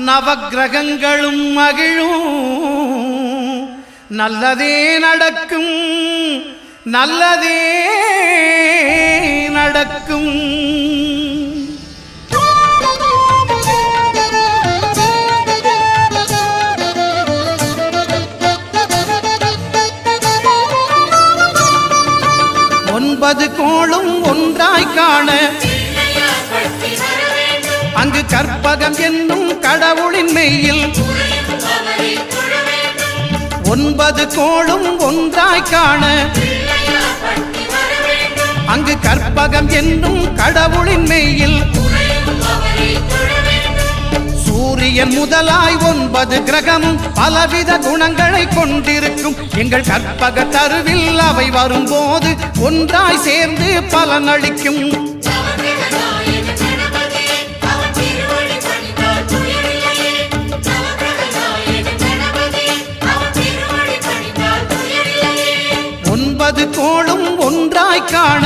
நவக்கிரகங்களும் மகிழும், நல்லதே நடக்கும், நல்லதே நடக்கும். ஒன்பது கோளும் ஒன்றாய் காண அங்கு கற்பகம் என்னும் கடவுளின் மெய்யில் ஒன்பது கோளும் ஒன்றாய் காண அங்கு கற்பகம் என்னும் கடவுளின் மெய்யில் சூரியன் முதலாய் ஒன்பது கிரகமும் பலவித குணங்களை கொண்டிருக்கும். எங்கள் கற்பக தருவில் அவை வரும்போது ஒன்றாய் சேர்ந்து பலனளிக்கும். ஒன்பது கோளும் ஒன்றாய் காண